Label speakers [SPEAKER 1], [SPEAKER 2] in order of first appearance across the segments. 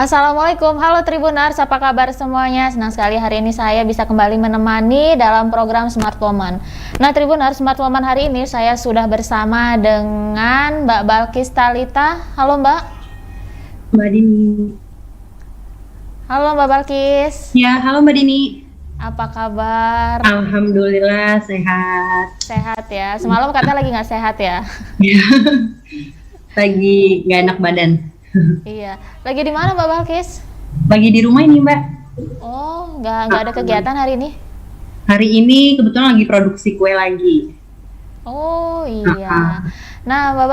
[SPEAKER 1] Assalamualaikum, halo Tribunars, apa kabar semuanya? Senang sekali hari ini saya bisa kembali menemani dalam program Smart Woman. Nah Tribunars, Smart Woman hari ini saya sudah bersama dengan Mbak Balkis Talita. Halo Mbak.
[SPEAKER 2] Mbak Dini.
[SPEAKER 1] Halo Mbak Balkis.
[SPEAKER 2] Ya, halo Mbak Dini.
[SPEAKER 1] Apa kabar?
[SPEAKER 2] Alhamdulillah sehat.
[SPEAKER 1] Sehat ya, semalam katanya lagi nggak sehat ya?
[SPEAKER 2] Ya, lagi nggak enak badan.
[SPEAKER 1] Iya, lagi di mana Mbak Balkis?
[SPEAKER 2] Lagi di rumah ini Mbak.
[SPEAKER 1] Oh, nggak ada kegiatan hari ini?
[SPEAKER 2] Hari ini kebetulan lagi produksi kue lagi.
[SPEAKER 1] Oh iya. Nah Mbak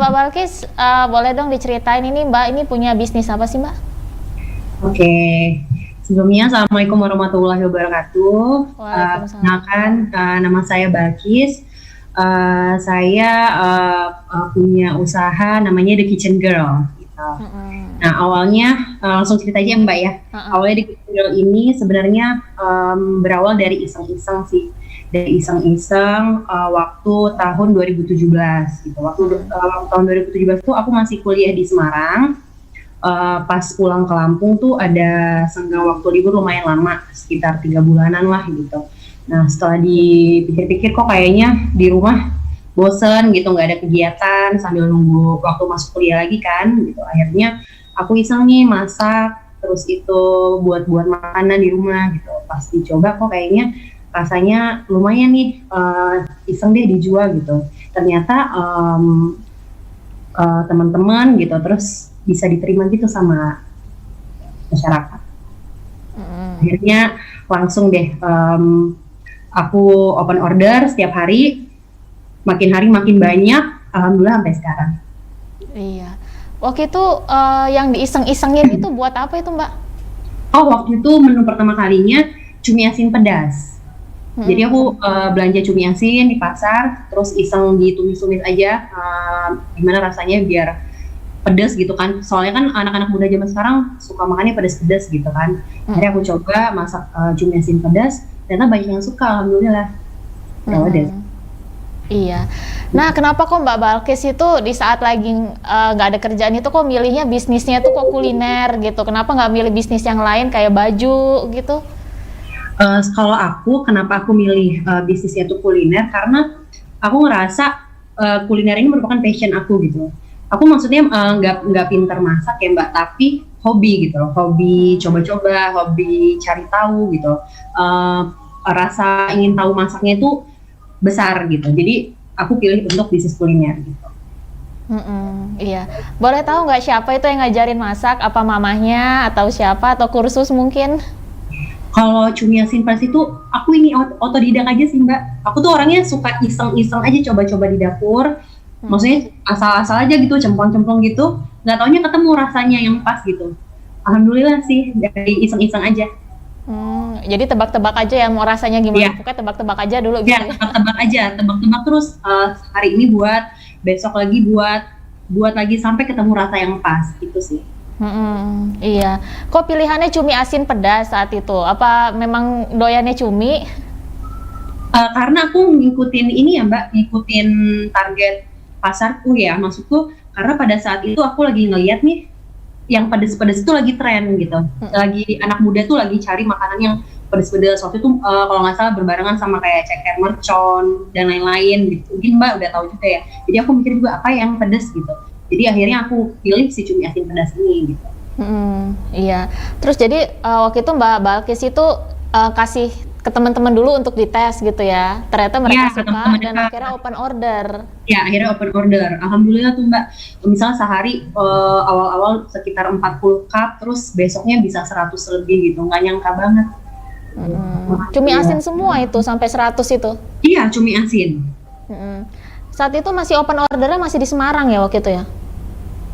[SPEAKER 1] Balkis, boleh dong diceritain ini Mbak ini punya bisnis apa sih Mbak?
[SPEAKER 2] Oke, sebelumnya Assalamualaikum warahmatullahi wabarakatuh.
[SPEAKER 1] Waalaikumsalam.
[SPEAKER 2] Kenalkan, nama saya Balkis. Saya punya usaha namanya The Kitchen Girl. Gitu. Nah awalnya langsung cerita aja Mbak ya. Awalnya The Kitchen Girl ini sebenarnya berawal dari iseng-iseng sih. Dari iseng-iseng waktu tahun 2017 gitu. Waktu tahun 2017 tuh aku masih kuliah di Semarang. Pas pulang ke Lampung tuh ada senggang waktu libur lumayan lama, sekitar 3 bulanan lah gitu. Nah setelah dipikir-pikir kok kayaknya di rumah bosen gitu, nggak ada kegiatan sambil nunggu waktu masuk kuliah lagi kan gitu. Akhirnya aku iseng nih masak, terus itu buat makanan di rumah gitu. Pas dicoba kok kayaknya rasanya lumayan nih, iseng deh dijual gitu. Ternyata teman-teman gitu, terus bisa diterima gitu sama masyarakat. Akhirnya langsung deh aku open order setiap hari, makin hari makin banyak, alhamdulillah sampai sekarang.
[SPEAKER 1] Iya. Waktu itu yang diiseng-isengin itu buat apa itu Mbak?
[SPEAKER 2] Oh waktu itu menu pertama kalinya cumi asin pedas. Jadi aku belanja cumi asin di pasar, terus iseng ditumis-tumis aja gimana rasanya biar pedas gitu kan. Soalnya kan anak-anak muda zaman sekarang suka makannya pedas-pedas gitu kan. Akhirnya aku coba masak cumi asin pedas, ternyata banyak yang suka, alhamdulillah.
[SPEAKER 1] Iya. Nah, kenapa kok Mbak Balkis itu di saat lagi nggak ada kerjaan itu kok milihnya bisnisnya tuh kok kuliner gitu? Kenapa nggak milih bisnis yang lain kayak baju gitu?
[SPEAKER 2] Kalau aku, kenapa aku milih bisnisnya tuh kuliner? Karena aku ngerasa kuliner ini merupakan passion aku gitu. Aku maksudnya nggak pintar masak ya Mbak, tapi hobi gitu loh. Hobi coba-coba, hobi cari tahu gitu. Rasa ingin tahu masaknya itu besar gitu. Jadi aku pilih untuk bisnis kuliner gitu.
[SPEAKER 1] Iya. Boleh tahu nggak siapa itu yang ngajarin masak? Apa mamahnya atau siapa atau kursus mungkin?
[SPEAKER 2] Kalau cumi asin pedas itu aku ini otodidak aja sih Mbak. Aku tuh orangnya suka iseng-iseng aja coba-coba di dapur. Maksudnya asal-asal aja gitu, cemplong-cemplong gitu. Nggak taunya ketemu rasanya yang pas gitu. Alhamdulillah sih dari iseng-iseng aja.
[SPEAKER 1] Jadi tebak-tebak aja ya mau rasanya gimana?
[SPEAKER 2] Ya.
[SPEAKER 1] Pokoknya tebak-tebak aja dulu gitu.
[SPEAKER 2] Ya, tebak-tebak aja, tebak-tebak terus hari ini buat, besok lagi buat lagi sampai ketemu rasa yang pas gitu sih.
[SPEAKER 1] Iya. Kok pilihannya cumi asin pedas saat itu? Apa memang doyannya cumi?
[SPEAKER 2] Karena aku ngikutin ini ya Mbak, ngikutin target pasarku ya, maksudku karena pada saat itu aku lagi ngeliat nih yang pedes-pedes itu lagi tren gitu. Lagi anak muda tuh lagi cari makanan yang pedes-pedes. Waktu itu kalau nggak salah berbarengan sama kayak ceker mercon dan lain-lain gitu. Mungkin Mbak udah tahu juga ya. Jadi aku mikir juga apa yang pedes gitu. Jadi akhirnya aku pilih si cumi asin pedas ini gitu.
[SPEAKER 1] Iya. Terus jadi waktu itu Mbak Balkis itu kasih ke teman-teman dulu untuk dites gitu ya. Ternyata mereka suka dan akhirnya open order.
[SPEAKER 2] Ya, akhirnya open order. Alhamdulillah tuh Mbak. Misalnya sehari awal-awal sekitar 40 cup, terus besoknya bisa 100 lebih gitu. Nggak nyangka banget.
[SPEAKER 1] Cumi asin semua itu sampai 100 itu?
[SPEAKER 2] Iya, cumi asin.
[SPEAKER 1] Saat itu masih open ordernya masih di Semarang ya waktu itu ya?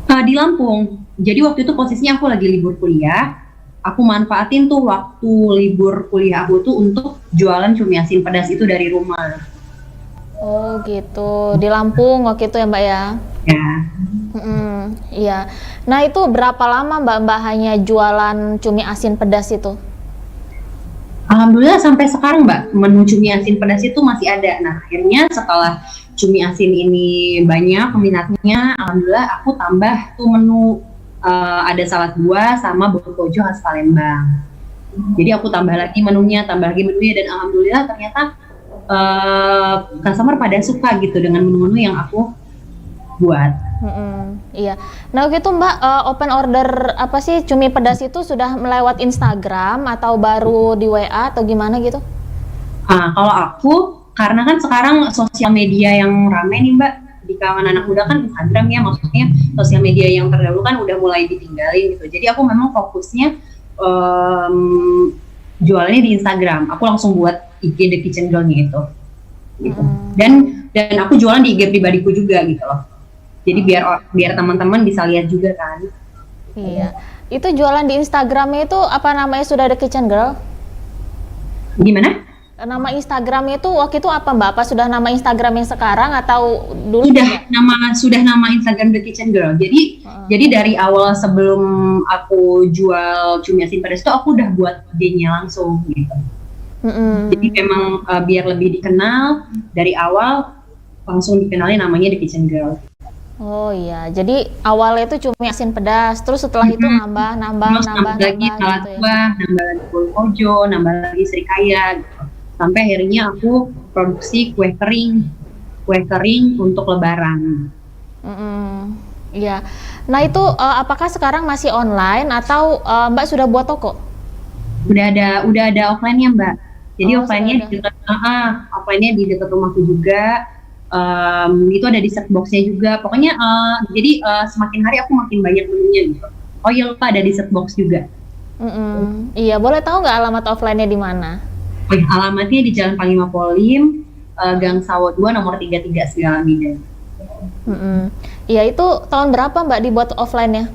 [SPEAKER 2] Di Lampung. Jadi waktu itu posisinya aku lagi libur kuliah. Aku manfaatin tuh waktu libur kuliah aku tuh untuk jualan cumi asin pedas itu dari rumah.
[SPEAKER 1] Oh gitu, di Lampung waktu itu ya Mbak ya?
[SPEAKER 2] Ya.
[SPEAKER 1] Iya. Nah itu berapa lama Mbak hanya jualan cumi asin pedas itu?
[SPEAKER 2] Alhamdulillah sampai sekarang Mbak, menu cumi asin pedas itu masih ada. Nah akhirnya setelah cumi asin ini banyak peminatnya, alhamdulillah aku tambah tuh menu ada salad buah sama bokojo khas Palembang. Jadi aku tambah lagi menunya, dan alhamdulillah ternyata customer pada suka gitu dengan menu-menu yang aku buat.
[SPEAKER 1] Iya. Nah gitu Mbak, open order apa sih cumi pedas itu sudah melewat Instagram atau baru di WA atau gimana gitu?
[SPEAKER 2] Kalau aku, karena kan sekarang sosial media yang ramai nih Mbak, di kalangan anak muda kan Instagram ya, maksudnya sosial media yang terdahulu kan udah mulai ditinggalin gitu. Jadi aku memang fokusnya jualannya di Instagram. Aku langsung buat IG The Kitchen Girl-nya itu. Gitu. Dan aku jualan di IG pribadiku juga gitu loh. Jadi biar teman-teman bisa lihat juga kan.
[SPEAKER 1] Iya. Itu jualan di Instagramnya itu apa namanya, sudah The Kitchen Girl?
[SPEAKER 2] Gimana?
[SPEAKER 1] Nama Instagramnya itu waktu itu apa Mbak? Apa sudah nama Instagram yang sekarang atau dulu?
[SPEAKER 2] Sudah nama Instagram The Kitchen Girl. Jadi dari awal sebelum aku jual cumi asin pedas itu aku udah buat IG-nya langsung gitu. Jadi memang biar lebih dikenal dari awal langsung dikenalin namanya The Kitchen Girl.
[SPEAKER 1] Oh iya, jadi awalnya itu cumi asin pedas, terus setelah itu nambah
[SPEAKER 2] lagi salad buah, nambah lagi bokojo, nambah lagi serikaya gitu. Sampai akhirnya aku produksi kue kering untuk Lebaran.
[SPEAKER 1] Iya. Nah itu apakah sekarang masih online atau Mbak sudah buat toko?
[SPEAKER 2] Udah ada offline-nya Mbak. Jadi offline-nya di dekat rumahku juga. Itu ada di set box-nya juga. Pokoknya jadi semakin hari aku makin banyak menunya gitu. Oh iya lupa ada di set box juga.
[SPEAKER 1] Iya, boleh tahu nggak alamat offline-nya di mana?
[SPEAKER 2] Alamatnya di Jalan Panglima Polim, Gang Sawo 2 nomor 33 Segala Medan.
[SPEAKER 1] Iya, itu tahun berapa Mbak dibuat offline-nya?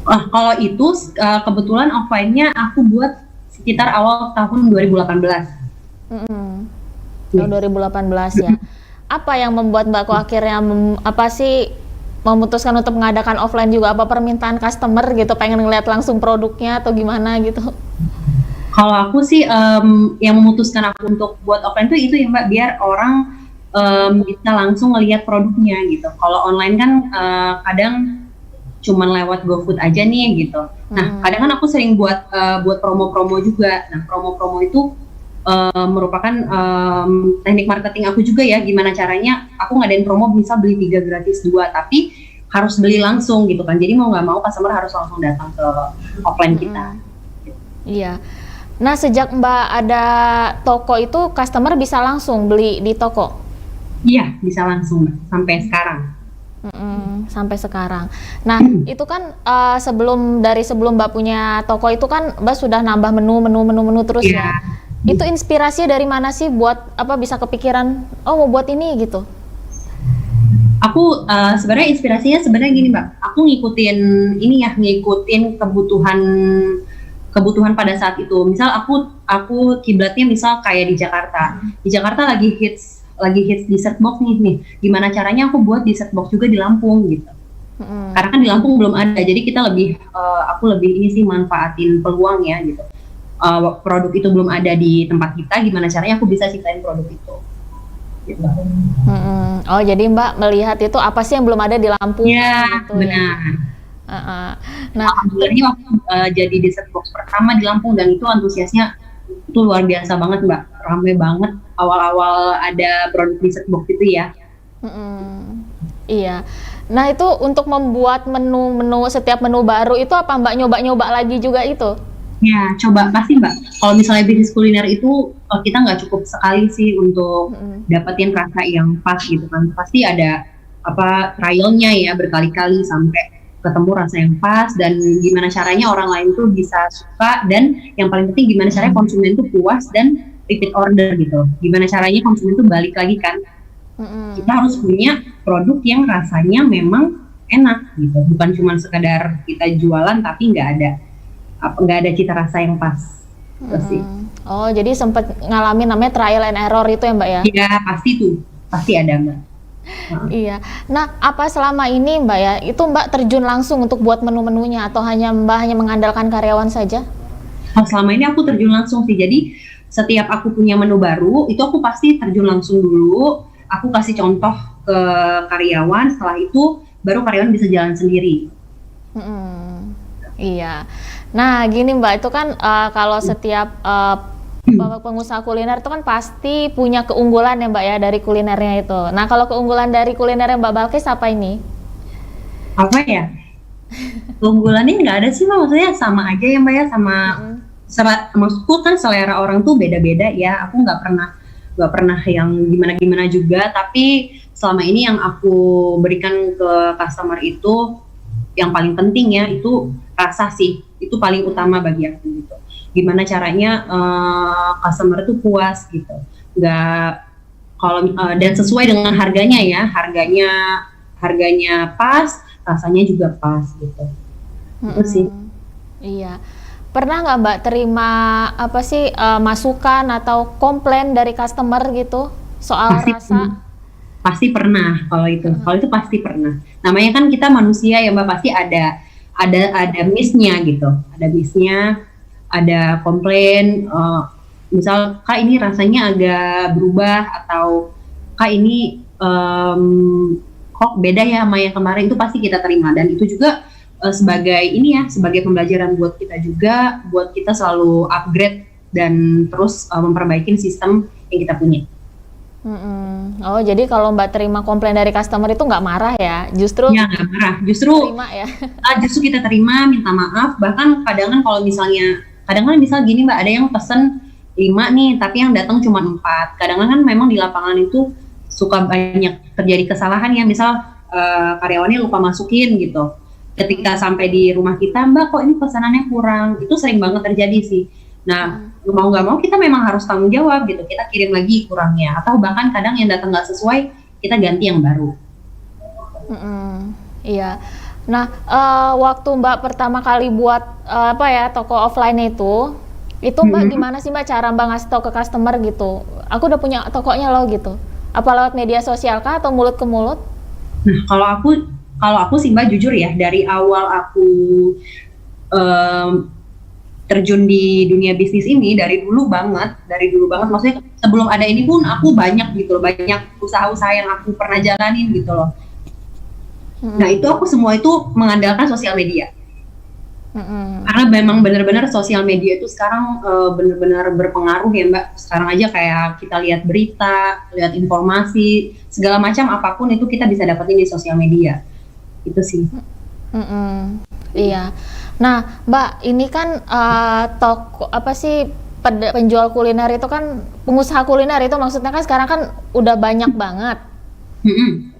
[SPEAKER 2] Kalau itu kebetulan offline-nya aku buat sekitar awal tahun 2018.
[SPEAKER 1] Tahun 2018 ya. Apa yang membuat Mbak kok akhirnya memutuskan untuk mengadakan offline juga? Apa permintaan customer gitu, pengen ngeliat langsung produknya atau gimana gitu?
[SPEAKER 2] Kalau aku sih yang memutuskan aku untuk buat offline itu ya Mbak, biar orang bisa langsung ngelihat produknya gitu. Kalau online kan kadang cuman lewat GoFood aja nih gitu. Nah kadang kan aku sering buat promo-promo juga. Nah promo-promo itu merupakan teknik marketing aku juga ya, gimana caranya aku ngadain promo bisa beli 3 gratis 2, tapi harus beli langsung gitu kan. Jadi mau nggak mau customer harus langsung datang ke offline kita.
[SPEAKER 1] Iya. Nah sejak Mbak ada toko itu customer bisa langsung beli di toko?
[SPEAKER 2] Iya bisa langsung Mbak, sampai sekarang.
[SPEAKER 1] Sampai sekarang. Nah itu kan sebelum Mbak punya toko itu kan Mbak sudah nambah menu terus ya. Itu inspirasinya dari mana sih buat bisa kepikiran mau buat ini gitu?
[SPEAKER 2] Aku sebenarnya inspirasinya gini Mbak. Aku ngikutin kebutuhan pada saat itu. Misal aku kiblatnya misal kayak di Jakarta. Di Jakarta lagi hits dessert box nih. Gimana caranya aku buat dessert box juga di Lampung gitu. Karena kan di Lampung belum ada. Jadi kita aku lebih manfaatin peluang ya gitu. Produk itu belum ada di tempat kita, gimana caranya aku bisa ciptain produk itu gitu.
[SPEAKER 1] Oh jadi Mbak melihat itu apa sih yang belum ada di Lampung gitu,
[SPEAKER 2] benar
[SPEAKER 1] ya?
[SPEAKER 2] Nah alhamdulillah waktu jadi dessert box pertama di Lampung, dan itu antusiasnya itu luar biasa banget Mbak, ramai banget awal-awal ada produk dessert box itu ya.
[SPEAKER 1] Iya. Nah itu untuk membuat setiap menu baru itu apa Mbak nyoba-nyoba lagi juga itu?
[SPEAKER 2] Ya, coba pasti Mbak. Kalau misalnya bisnis kuliner itu kita nggak cukup sekali sih untuk dapetin rasa yang pas gitu kan. Pasti ada trialnya ya berkali-kali sampai ketemu rasa yang pas, dan gimana caranya orang lain tuh bisa suka, dan yang paling penting gimana caranya konsumen tuh puas dan repeat order gitu. Gimana caranya konsumen tuh balik lagi kan. Kita harus punya produk yang rasanya memang enak gitu. Bukan cuma sekadar kita jualan tapi nggak ada cita rasa yang pas.
[SPEAKER 1] Oh jadi sempat ngalamin namanya trial and error itu ya Mbak ya?
[SPEAKER 2] Iya pasti ada Mbak.
[SPEAKER 1] Iya. Nah apa selama ini Mbak ya itu Mbak terjun langsung untuk buat menu-menunya atau Mbak hanya mengandalkan karyawan saja?
[SPEAKER 2] Selama ini aku terjun langsung sih. Jadi setiap aku punya menu baru itu aku pasti terjun langsung dulu. Aku kasih contoh ke karyawan, setelah itu baru karyawan bisa jalan sendiri.
[SPEAKER 1] Mm-mm. Iya. Nah, gini Mbak, itu kan kalau setiap pengusaha kuliner itu kan pasti punya keunggulan ya Mbak ya dari kulinernya itu. Nah, kalau keunggulan dari kuliner Mbak Balkis apa ini?
[SPEAKER 2] Apa ya? Keunggulannya nggak ada sih Mbak, maksudnya sama aja ya Mbak ya, sama
[SPEAKER 1] Mm-mm.
[SPEAKER 2] maksudku kan selera orang tuh beda-beda ya. Aku nggak pernah yang gimana-gimana juga, tapi selama ini yang aku berikan ke customer itu yang paling penting ya itu rasa sih, itu paling utama bagi aku gitu. Gimana caranya customer tuh puas gitu, nggak kalau dan sesuai dengan harganya ya, harganya pas, rasanya juga pas gitu. Itu sih.
[SPEAKER 1] Iya. Pernah nggak Mbak terima apa sih masukan atau komplain dari customer gitu soal
[SPEAKER 2] Pasti
[SPEAKER 1] rasa?
[SPEAKER 2] pasti pernah kalau itu. Kalau itu pasti pernah. Namanya kan kita manusia ya Mbak, pasti ada miss-nya gitu. Ada miss-nya, ada komplain misal Kak ini rasanya agak berubah, atau Kak ini kok beda ya sama yang kemarin, itu pasti kita terima. Dan itu juga sebagai ini ya, sebagai pembelajaran buat kita juga, buat kita selalu upgrade dan terus memperbaiki sistem yang kita punya.
[SPEAKER 1] Oh, jadi kalau Mbak terima komplain dari customer itu nggak marah ya? Justru
[SPEAKER 2] Ya nggak marah, justru
[SPEAKER 1] terima ya?
[SPEAKER 2] justru kita terima, minta maaf. Bahkan kadang kalau misalnya, kadang misal gini Mbak, ada yang pesen 5 nih, tapi yang datang cuma 4. Kadang kan memang di lapangan itu suka banyak terjadi kesalahan ya, misal karyawannya lupa masukin gitu. Ketika sampai di rumah kita, Mbak kok ini pesanannya kurang, itu sering banget terjadi sih. Nah, mau nggak mau kita memang harus tanggung jawab gitu, kita kirim lagi kurangnya, atau bahkan kadang yang datang nggak sesuai, kita ganti yang baru.
[SPEAKER 1] Iya. Nah, waktu Mbak pertama kali buat apa ya toko offline itu Mbak gimana sih Mbak cara Mbak ngasih tau ke customer gitu? Aku udah punya tokonya loh gitu. Apa lewat media sosial kah atau mulut ke mulut?
[SPEAKER 2] Nah, kalau aku sih Mbak, jujur ya, dari awal aku terjun di dunia bisnis ini dari dulu banget, maksudnya sebelum ada ini pun aku banyak gitu loh, banyak usaha-usaha yang aku pernah jalanin gitu loh. Nah itu aku semua itu mengandalkan sosial media. Karena memang benar-benar sosial media itu sekarang benar-benar berpengaruh ya Mbak. Sekarang aja kayak kita lihat berita, lihat informasi, segala macam apapun itu kita bisa dapetin di sosial media. Itu sih.
[SPEAKER 1] Iya. Nah, Mbak, ini kan toko apa sih penjual kuliner itu kan pengusaha kuliner itu maksudnya kan sekarang kan udah banyak banget.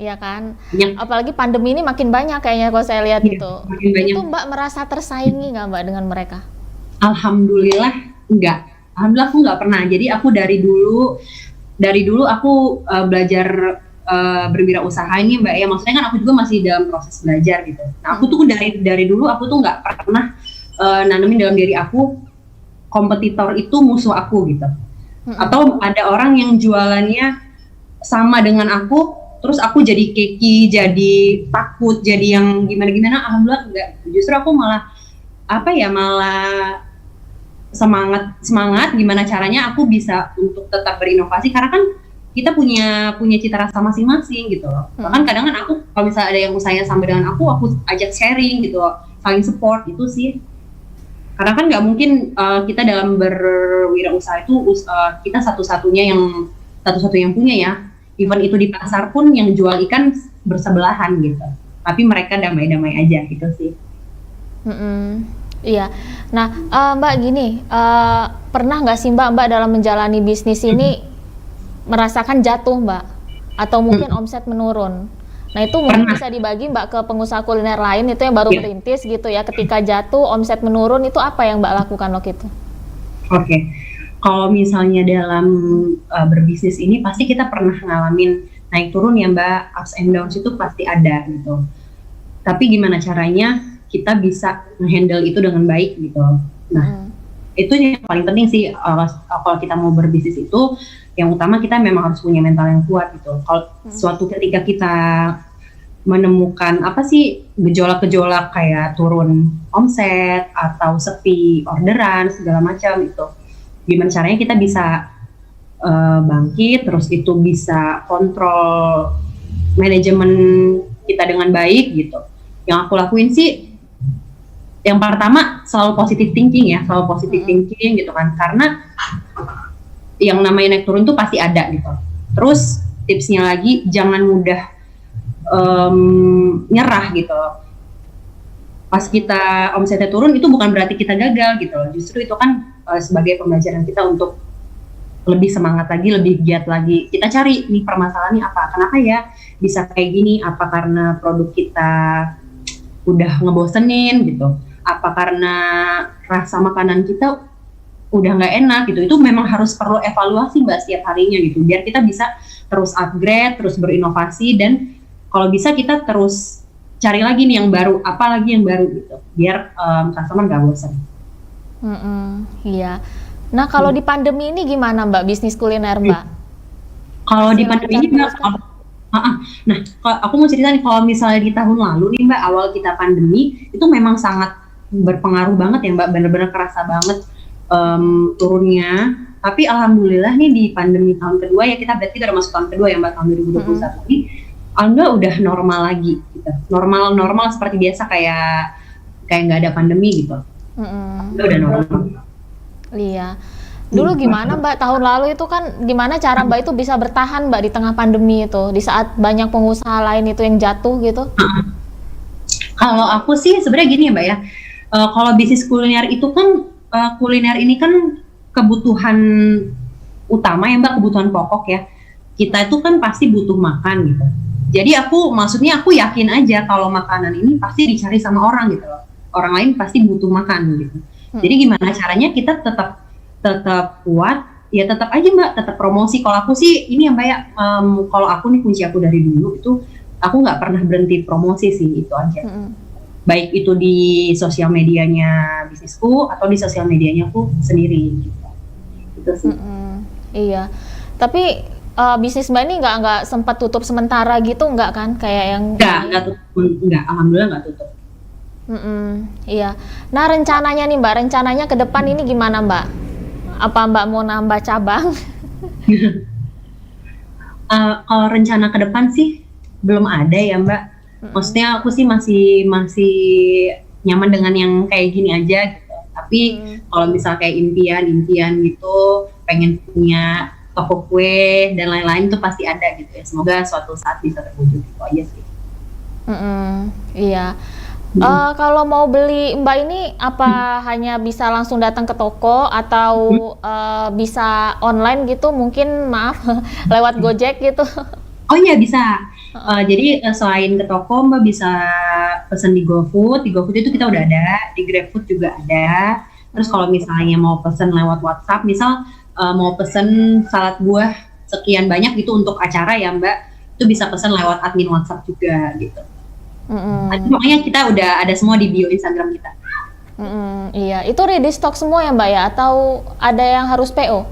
[SPEAKER 1] Iya kan?
[SPEAKER 2] Banyak.
[SPEAKER 1] Apalagi pandemi ini makin banyak kayaknya kalau saya lihat
[SPEAKER 2] Iya,
[SPEAKER 1] itu.
[SPEAKER 2] makin banyak.
[SPEAKER 1] Itu Mbak merasa tersaingi nggak Mbak dengan mereka?
[SPEAKER 2] Alhamdulillah enggak. Alhamdulillah aku nggak pernah. Jadi aku dari dulu aku belajar berwirausaha ini Mbak ya. Maksudnya kan aku juga masih dalam proses belajar gitu. Nah aku tuh dari dulu aku tuh nggak pernah nanemin dalam diri aku kompetitor itu musuh aku gitu. Atau ada orang yang jualannya sama dengan aku, terus aku jadi keki, jadi takut, jadi yang gimana-gimana. Alhamdulillah enggak. Justru aku malah semangat gimana caranya aku bisa untuk tetap berinovasi, karena kan kita punya cita rasa masing-masing gitu loh. Bahkan kadang kan aku kalau misalnya ada yang usahanya sama dengan aku ajak sharing gitu loh, saling support itu sih. Karena kan nggak mungkin kita dalam berwirausaha itu kita satu-satunya yang punya ya. Even itu di pasar pun yang jual ikan bersebelahan gitu. Tapi mereka damai-damai aja gitu sih.
[SPEAKER 1] Iya. Nah, Mbak gini, pernah nggak sih Mbak dalam menjalani bisnis ini merasakan jatuh Mbak? Atau mungkin omset menurun? Nah itu mungkin bisa dibagi Mbak ke pengusaha kuliner lain itu yang baru merintis gitu ya. Ketika jatuh, omset menurun, itu apa yang Mbak lakukan waktu itu?
[SPEAKER 2] Oke. Kalau misalnya dalam berbisnis ini pasti kita pernah ngalamin naik turun ya Mbak, ups and downs itu pasti ada gitu. Tapi gimana caranya kita bisa nge-handle itu dengan baik gitu. Nah, itu yang paling penting sih kalau kita mau berbisnis itu, yang utama kita memang harus punya mental yang kuat gitu. Kalau suatu ketika kita menemukan gejolak-gejolak kayak turun omset atau sepi orderan segala macam itu, gimana caranya kita bisa bangkit, terus itu bisa kontrol manajemen kita dengan baik gitu. Yang aku lakuin sih yang pertama selalu positive thinking ya, selalu positive thinking gitu kan, karena yang namanya naik turun tuh pasti ada gitu. Terus tipsnya lagi jangan mudah nyerah gitu. Pas kita omsetnya turun itu bukan berarti kita gagal gitu loh. Justru itu kan sebagai pembelajaran kita untuk lebih semangat lagi, lebih giat lagi. Kita cari nih permasalahannya apa, kenapa ya bisa kayak gini, apa karena produk kita udah ngebosenin gitu, apa karena rasa makanan kita udah nggak enak gitu. Itu memang harus perlu evaluasi Mbak setiap harinya gitu, biar kita bisa terus upgrade, terus berinovasi, dan kalau bisa kita terus cari lagi nih yang baru, apa lagi yang baru gitu, biar customer nggak bosan.
[SPEAKER 1] Iya. Nah kalau di pandemi ini gimana Mbak bisnis kuliner Mbak?
[SPEAKER 2] Kalau di pandemi ini Mbak, nah aku mau cerita nih, kalau misalnya di tahun lalu nih Mbak, awal kita pandemi itu memang sangat berpengaruh banget ya Mbak, bener-bener kerasa banget turunnya. Tapi alhamdulillah nih di pandemi tahun kedua ya, kita berarti udah masuk tahun kedua ya Mbak, tahun 2021 ini alhamdulillah udah normal lagi gitu. Normal seperti biasa, kayak nggak ada pandemi gitu. Udah normal.
[SPEAKER 1] Iya. Dulu gimana Mbak tahun lalu itu kan, gimana cara Mbak itu bisa bertahan Mbak di tengah pandemi itu, di saat banyak pengusaha lain itu yang jatuh gitu?
[SPEAKER 2] Kalau aku sih sebenarnya gini ya Mbak ya, kalau bisnis kuliner itu kan kuliner ini kan kebutuhan utama ya Mbak, kebutuhan pokok ya. Kita itu kan pasti butuh makan gitu. Jadi aku yakin aja kalau makanan ini pasti dicari sama orang gitu loh. Orang lain pasti butuh makan gitu. Jadi gimana caranya kita tetap kuat, ya tetap aja Mbak, tetap promosi. Kalau aku sih ini ya Mbak ya, kalau aku nih kunci aku dari dulu itu aku nggak pernah berhenti promosi sih, itu aja. Baik itu di sosial medianya bisnisku atau di sosial medianya aku sendiri gitu. Itu sih.
[SPEAKER 1] Iya. Tapi bisnis Mbak ini nggak sempat tutup sementara gitu, nggak kan? Kayak yang
[SPEAKER 2] nggak, alhamdulillah nggak tutup.
[SPEAKER 1] Iya. Nah rencananya nih Mbak, rencananya ke depan ini gimana Mbak? Apa Mbak mau nambah cabang?
[SPEAKER 2] Kalau rencana ke depan sih belum ada ya Mbak. Maksudnya aku sih masih nyaman dengan yang kayak gini aja gitu. Tapi kalau misal kayak impian gitu, pengen punya toko kue dan lain-lain tuh pasti ada gitu ya. Semoga suatu saat bisa terwujud, itu aja sih.
[SPEAKER 1] Iya. Kalau mau beli Mbak ini apa hanya bisa langsung datang ke toko atau bisa online gitu? Mungkin maaf lewat Gojek gitu.
[SPEAKER 2] Oh iya bisa. Jadi selain ke toko Mbak bisa pesen di GoFood. Di GoFood itu kita udah ada, di GrabFood juga ada. Terus kalau misalnya mau pesen lewat WhatsApp, misal mau pesen salad buah sekian banyak gitu untuk acara ya Mbak, itu bisa pesen lewat admin WhatsApp juga gitu. Makanya kita udah ada semua di bio Instagram kita.
[SPEAKER 1] Iya, itu ready stock semua ya Mbak ya, atau ada yang harus PO?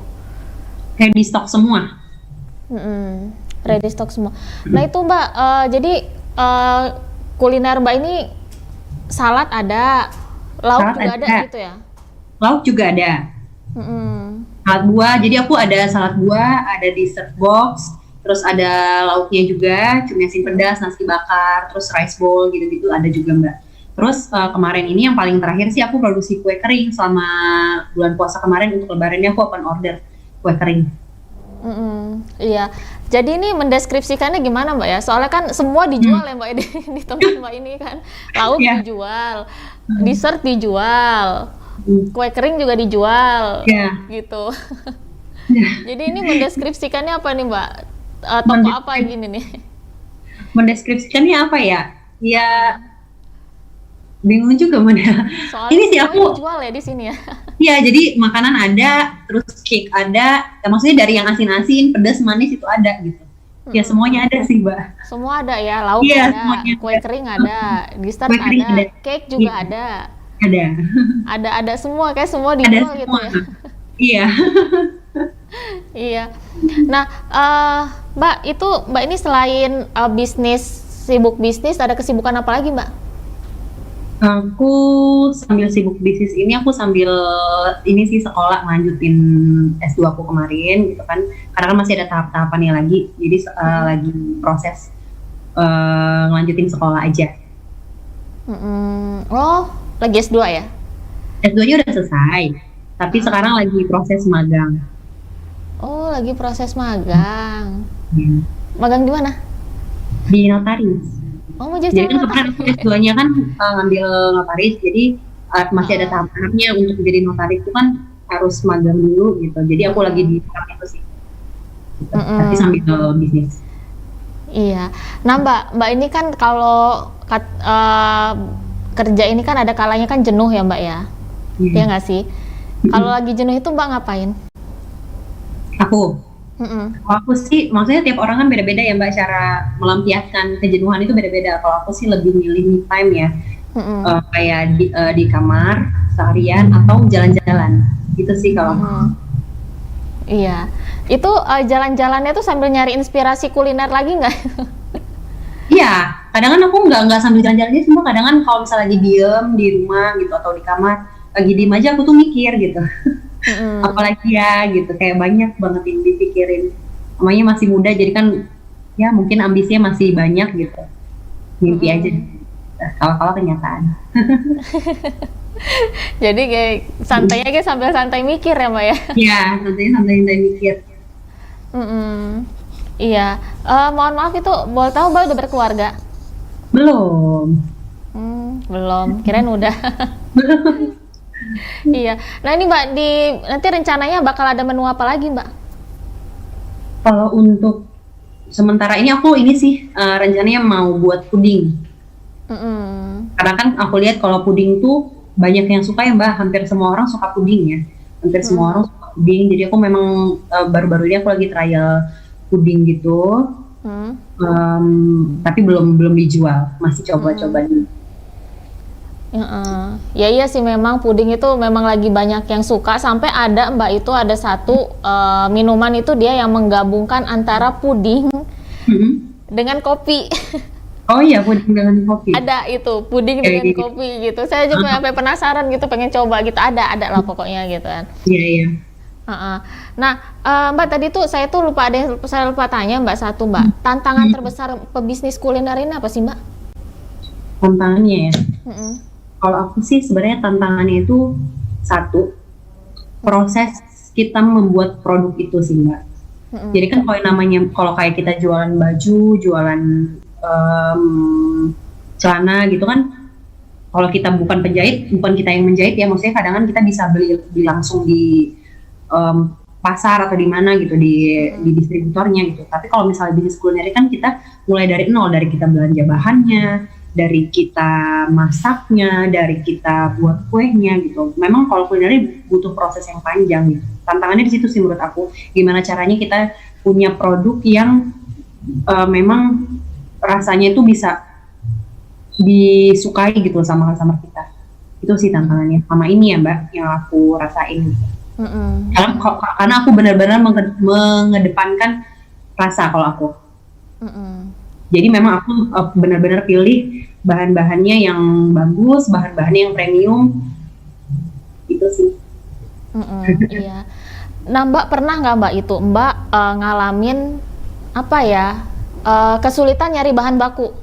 [SPEAKER 2] Ready stock semua.
[SPEAKER 1] Ready stock semua. Nah itu Mbak, jadi kuliner Mbak ini salad ada, lauk juga ada gitu ya?
[SPEAKER 2] Lauk juga ada. Salad buah, jadi aku ada salad buah, ada dessert box, terus ada lauknya juga, cumi asin pedas, nasi bakar, terus rice bowl gitu-gitu ada juga Mbak. Terus kemarin ini yang paling terakhir sih aku produksi kue kering selama bulan puasa kemarin, untuk lebarannya aku open order kue kering.
[SPEAKER 1] Iya, jadi ini mendeskripsikannya gimana Mbak ya? Soalnya kan semua dijual ya Mbak di tempat Mbak ini kan, lauk dijual, dessert dijual, kue kering juga dijual, gitu. Jadi ini mendeskripsikannya apa nih Mbak? Toko apa gini nih?
[SPEAKER 2] Mendeskripsikannya apa ya? Ya bingung juga mana.
[SPEAKER 1] Soalnya
[SPEAKER 2] ini sih aku
[SPEAKER 1] jual ya di sini ya.
[SPEAKER 2] Iya, jadi makanan ada, terus cake ada, ya, maksudnya dari yang asin-asin, pedas, manis itu ada gitu. Ya semuanya ada sih Mbak.
[SPEAKER 1] Semua ada ya, lauk ada, semuanya kue kering ada, dessert ada, cake juga ada. Ada semua, kayak semua dijual gitu ya.
[SPEAKER 2] Iya.
[SPEAKER 1] Iya. Nah, Mbak, itu Mbak ini selain sibuk bisnis, ada kesibukan apa lagi Mbak?
[SPEAKER 2] Aku sambil sibuk bisnis ini, aku sambil ini sih sekolah, lanjutin S2 aku kemarin gitu kan, karena kan masih ada tahap-tahapannya lagi, jadi lagi proses lanjutin sekolah aja.
[SPEAKER 1] Oh, Lagi S2 ya?
[SPEAKER 2] S2-nya udah selesai, tapi sekarang lagi proses magang.
[SPEAKER 1] Oh, lagi proses magang.
[SPEAKER 2] Hmm.
[SPEAKER 1] Magang di mana?
[SPEAKER 2] Di notaris.
[SPEAKER 1] Oh, mau jadi
[SPEAKER 2] Jadi kan
[SPEAKER 1] notaris.
[SPEAKER 2] kemarin aku S2-nya kan ngambil notaris, jadi masih ada tahap-tahapnya untuk jadi notaris itu kan harus magang dulu gitu. Jadi aku lagi di tahap itu sih. Gitu. Tapi sambil bisnis.
[SPEAKER 1] Iya. Nah, Mbak ini kan kalau kerja ini kan ada kalanya kan jenuh ya, Mbak ya? Iya nggak sih? Kalau lagi jenuh itu Mbak ngapain?
[SPEAKER 2] Aku sih, maksudnya tiap orang kan beda-beda ya Mbak, cara melampiaskan kejenuhan itu beda-beda. Kalau aku sih lebih milih me time ya, kayak di kamar seharian atau jalan-jalan, gitu sih kalau aku.
[SPEAKER 1] Iya, itu jalan-jalannya tuh sambil nyari inspirasi kuliner lagi nggak?
[SPEAKER 2] Iya, kadang kan aku nggak sambil jalan-jalan aja, cuma kadang kan kalau misalnya lagi diem di rumah gitu atau di kamar, lagi diem aja aku tuh mikir gitu. Apalagi ya gitu, kayak banyak banget yang dipikirin. Namanya masih muda, jadi kan ya mungkin ambisinya masih banyak gitu. Mimpi aja, kalau kenyataan.
[SPEAKER 1] Jadi kayak santai aja sambil santai mikir ya Mbak ya?
[SPEAKER 2] Iya, santai mikir.
[SPEAKER 1] Iya, mohon maaf itu boleh tahu Mbak udah berkeluarga?
[SPEAKER 2] Belum.
[SPEAKER 1] Belum, kirain udah. Iya, nah ini Mbak, nanti rencananya bakal ada menu apa lagi Mbak?
[SPEAKER 2] Kalau untuk sementara ini aku ini sih rencananya mau buat puding. Karena kan aku lihat kalau puding tuh banyak yang suka ya Mbak, hampir semua orang suka puding ya. Hampir semua orang suka puding, jadi aku memang baru-baru ini aku lagi trial puding gitu. Tapi belum dijual, masih coba-coba dulu.
[SPEAKER 1] Ya iya sih, memang puding itu memang lagi banyak yang suka, sampai ada Mbak itu ada satu minuman itu dia yang menggabungkan antara puding dengan kopi.
[SPEAKER 2] Oh iya, puding dengan kopi.
[SPEAKER 1] Ada itu puding dengan kopi gitu. Saya juga sampai penasaran gitu, pengen coba gitu. Ada lah pokoknya gitu kan.
[SPEAKER 2] Iya.
[SPEAKER 1] Nah, Mbak tadi tuh saya lupa tanya Mbak satu Mbak. Tantangan terbesar pebisnis kuliner ini apa sih Mbak?
[SPEAKER 2] Tantangannya ya. Kalau aku sih sebenarnya tantangannya itu satu, proses kita membuat produk itu sih Mbak. Jadi kan kalau kayak kita jualan baju, jualan celana gitu kan, kalau kita bukan penjahit, bukan kita yang menjahit ya, maksudnya kadang-kadang kita bisa beli langsung di pasar atau di mana gitu, di distributornya gitu. Tapi kalau misalnya bisnis kuliner kan kita mulai dari nol, dari kita belanja bahannya, dari kita masaknya, dari kita buat kuehnya gitu. Memang kalau kuliner butuh proses yang panjang gitu. Tantangannya di situ sih menurut aku. Gimana caranya kita punya produk yang memang rasanya itu bisa disukai gitu sama kita. Itu sih tantangannya. Sama ini ya Mbak, yang aku rasain. Karena aku benar-benar mengedepankan rasa kalau aku. Jadi memang aku benar-benar pilih bahan-bahannya yang bagus, bahan-bahannya yang premium, itu sih.
[SPEAKER 1] Iya. Nah Mbak, pernah nggak Mbak itu ngalamin apa ya, kesulitan nyari bahan baku?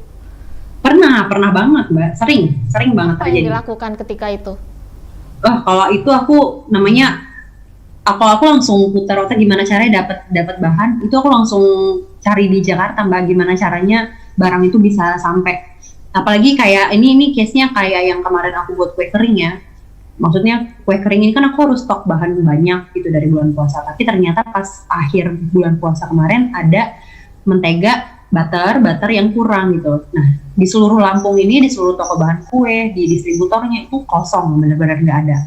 [SPEAKER 2] Pernah banget Mbak, sering banget
[SPEAKER 1] terjadi. Apa yang dilakukan ketika itu?
[SPEAKER 2] Kalau itu aku langsung putar otak gimana caranya dapat bahan. Itu aku langsung cari di Jakarta Mbak, gimana caranya barang itu bisa sampai. Apalagi kayak ini case-nya kayak yang kemarin aku buat kue kering ya. Maksudnya kue kering ini kan aku harus stok bahan banyak gitu dari bulan puasa. Tapi ternyata pas akhir bulan puasa kemarin ada mentega, butter yang kurang gitu. Nah, di seluruh Lampung ini, di seluruh toko bahan kue, di distributornya itu kosong, benar-benar nggak ada.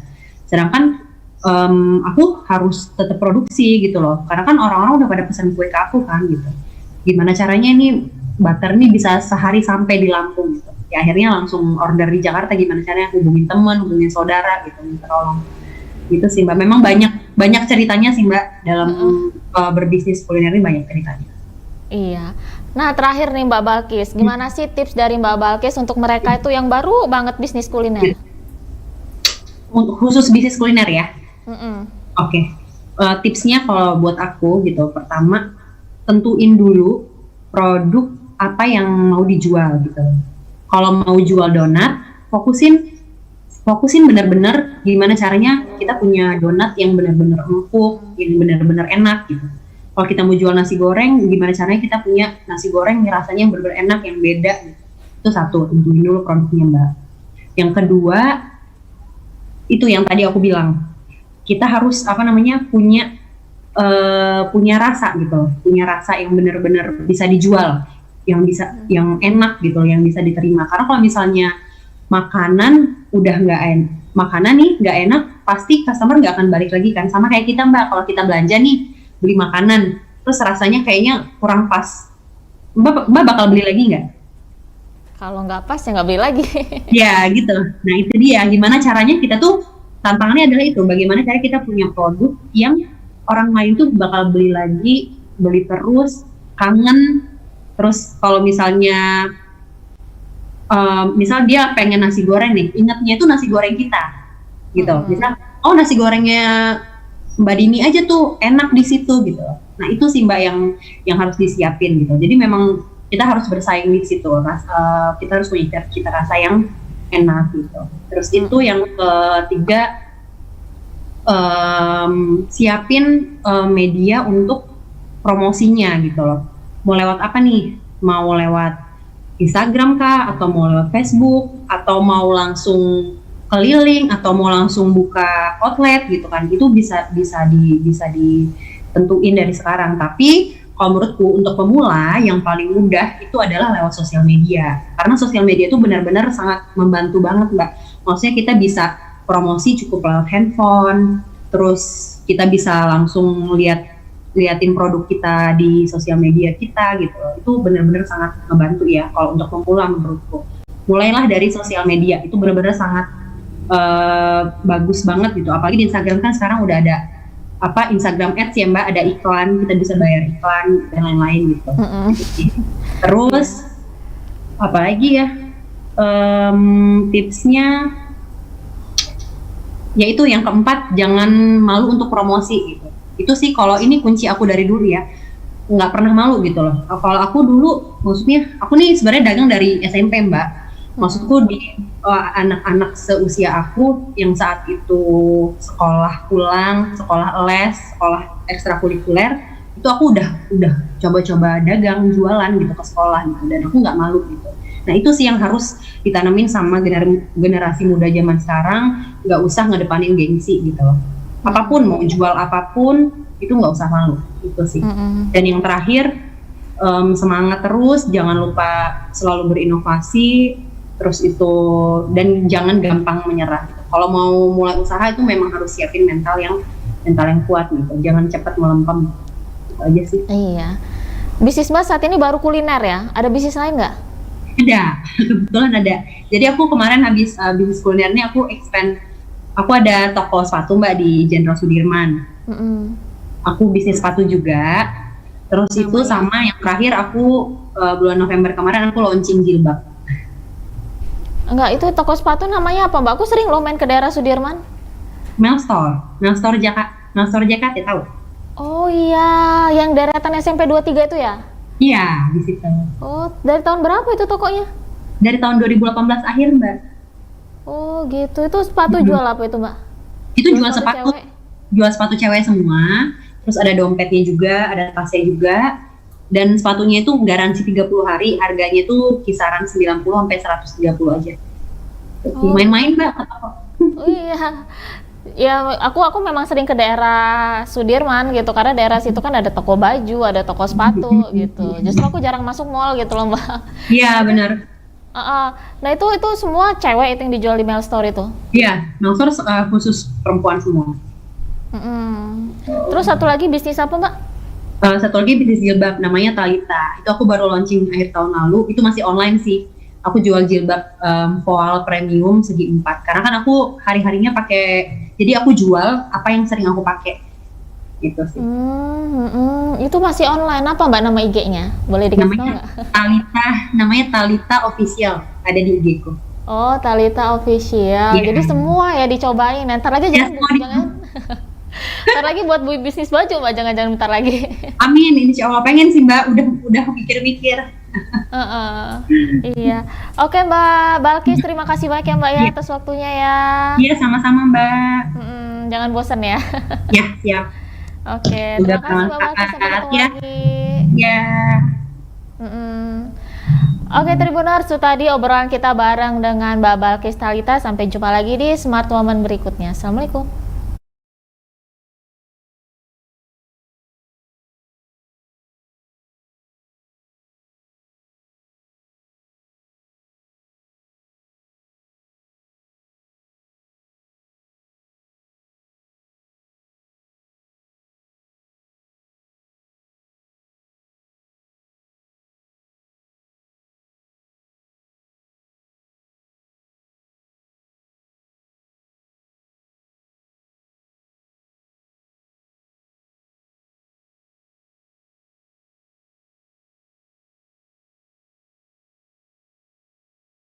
[SPEAKER 2] Sedangkan aku harus tetap produksi gitu loh, karena kan orang-orang udah pada pesan kue ke aku kan gitu. Gimana caranya ini butter nih bisa sehari sampai di Lampung gitu. Ya akhirnya langsung order di Jakarta, gimana caranya hubungin teman, hubungin saudara gitu, minta tolong. Gitu sih Mbak, memang banyak ceritanya sih Mbak dalam berbisnis kuliner ini, banyak ceritanya.
[SPEAKER 1] Iya. Nah terakhir nih Mbak Balkis, gimana sih tips dari Mbak Balkis untuk mereka itu yang baru banget bisnis kuliner?
[SPEAKER 2] Untuk khusus bisnis kuliner ya? Oke. Tipsnya kalau buat aku gitu, pertama tentuin dulu produk apa yang mau dijual gitu. Kalau mau jual donat, fokusin fokusin benar-benar gimana caranya kita punya donat yang benar-benar empuk, yang benar-benar enak gitu. Kalau kita mau jual nasi goreng, gimana caranya kita punya nasi goreng yang rasanya yang benar-benar enak, yang beda gitu. Itu satu, tentuin dulu produknya Mbak. Yang kedua, itu yang tadi aku bilang, kita harus punya rasa gitu, punya rasa yang benar-benar bisa dijual, yang enak gitu, yang bisa diterima. Karena kalau misalnya makanan udah makanan nih nggak enak, pasti customer nggak akan balik lagi kan. Sama kayak kita Mbak, kalau kita belanja nih beli makanan, terus rasanya kayaknya kurang pas, Mbak bakal beli lagi nggak?
[SPEAKER 1] Kalau nggak pas ya nggak beli lagi.
[SPEAKER 2] Ya gitu. Nah itu dia, gimana caranya kita tuh, tantangannya adalah itu, bagaimana cara kita punya produk yang orang lain tuh bakal beli lagi, beli terus, kangen. Terus kalau misalnya misal dia pengen nasi goreng nih, ingatnya itu nasi goreng kita gitu. Misal, oh nasi gorengnya Mbak Dini aja tuh enak di situ gitu. Nah itu sih Mbak yang harus disiapin gitu. Jadi memang kita harus bersaing di situ. Kita harus punya cita rasa yang enak gitu. Terus itu yang ketiga, siapin media untuk promosinya gitu loh. Mau lewat apa nih? Mau lewat Instagram kah? Atau mau lewat Facebook? Atau mau langsung keliling, atau mau langsung buka outlet gitu kan? Itu bisa ditentuin dari sekarang. Tapi kalau menurutku untuk pemula yang paling mudah itu adalah lewat sosial media. Karena sosial media itu benar-benar sangat membantu banget Mbak. Maksudnya kita bisa promosi cukup lewat handphone, terus kita bisa langsung liatin produk kita di sosial media kita gitu. Itu benar-benar sangat membantu ya kalau untuk pemula menurutku. Mulailah dari sosial media, itu benar-benar sangat bagus banget gitu. Apalagi di Instagram kan sekarang udah ada Instagram Ads ya Mbak, ada iklan, kita bisa bayar iklan dan lain-lain gitu. Terus apa lagi ya, tipsnya yaitu yang keempat, jangan malu untuk promosi gitu. Itu sih kalau ini kunci aku dari dulu ya, nggak pernah malu gitu loh. Kalau aku dulu, maksudnya aku nih sebenarnya dagang dari SMP Mbak. Maksudku di anak-anak seusia aku yang saat itu sekolah pulang, sekolah les, sekolah ekstrakurikuler, itu aku udah coba-coba dagang, jualan gitu ke sekolah gitu, dan aku nggak malu gitu. Nah itu sih yang harus ditanamin sama generasi muda zaman sekarang, nggak usah ngedepanin gengsi gitu loh. Apapun, mau jual apapun, itu nggak usah malu, itu sih. Dan yang terakhir, semangat terus, jangan lupa selalu berinovasi, terus itu, dan jangan gampang menyerah gitu. Kalau mau mulai usaha itu memang harus siapin mental yang kuat gitu, jangan cepat melempem, itu aja sih.
[SPEAKER 1] Iya. Bisnis Mbak saat ini baru kuliner ya? Ada bisnis lain nggak?
[SPEAKER 2] Ada, kebetulan ada. Jadi aku kemarin habis bisnis kulinernya aku expand. Aku ada toko sepatu Mbak di Jenderal Sudirman. Aku bisnis sepatu juga. Terus itu sama yang terakhir aku bulan November kemarin aku launching jilbab.
[SPEAKER 1] Enggak, itu toko sepatu namanya apa Mbak? Aku sering loh main ke daerah Sudirman.
[SPEAKER 2] Melstore Jakarta ya, tahu?
[SPEAKER 1] Oh iya, yang deretan SMP 23 itu ya?
[SPEAKER 2] Iya, di situ.
[SPEAKER 1] Oh, dari tahun berapa itu tokonya?
[SPEAKER 2] Dari tahun 2018 akhir Mbak.
[SPEAKER 1] Oh gitu, itu sepatu jual apa itu Mbak?
[SPEAKER 2] Itu jual sepatu cewek semua. Terus ada dompetnya juga, ada tasnya juga. Dan sepatunya itu garansi 30 hari, harganya itu kisaran 90 sampai 130 aja. Main-main Mbak.
[SPEAKER 1] Oh iya. Ya aku memang sering ke daerah Sudirman gitu, karena daerah situ kan ada toko baju, ada toko sepatu gitu. Justru aku jarang masuk mall gitu loh Mbak.
[SPEAKER 2] Iya benar.
[SPEAKER 1] Nah itu semua cewek itu yang dijual di Melstore itu?
[SPEAKER 2] Iya, Melstore khusus perempuan semua.
[SPEAKER 1] Terus satu lagi bisnis apa Mbak?
[SPEAKER 2] Satu lagi bisnis jilbab namanya Talita. Itu aku baru launching akhir tahun lalu. Itu masih online sih. Aku jual jilbab voal premium segi 4. Karena kan aku hari-harinya pakai. Jadi aku jual apa yang sering aku pakai. Gitu sih.
[SPEAKER 1] Itu masih online. Apa Mbak nama IG-nya? Boleh dikasih tahu nggak?
[SPEAKER 2] Namanya Talita Official. Ada di IG ku.
[SPEAKER 1] Oh, Talita Official.
[SPEAKER 2] Yeah.
[SPEAKER 1] Jadi semua ya dicobain. Ntar lagi jangan. Ntar lagi buat bisnis baju Mbak, jangan bentar lagi.
[SPEAKER 2] Amin, insya Allah pengen sih Mbak, udah mikir-mikir.
[SPEAKER 1] Heeh. Iya. Oke Mbak Balkis, terima kasih banyak ya Mbak ya
[SPEAKER 2] Iya,
[SPEAKER 1] atas waktunya ya.
[SPEAKER 2] iya, sama-sama Mbak.
[SPEAKER 1] Jangan bosan ya.
[SPEAKER 2] Ya, siap.
[SPEAKER 1] Oke,
[SPEAKER 2] Udah
[SPEAKER 1] terima kasih Mbak Balkis, sampai
[SPEAKER 2] bermanfaat
[SPEAKER 1] ketemu
[SPEAKER 2] ya.
[SPEAKER 1] lagi.
[SPEAKER 2] Ya.
[SPEAKER 1] Mm-mm. Oke Tribuners, itu tadi obrolan kita bareng dengan Mbak Balkis Thalita. Sampai jumpa lagi di Smart Woman berikutnya. Assalamualaikum.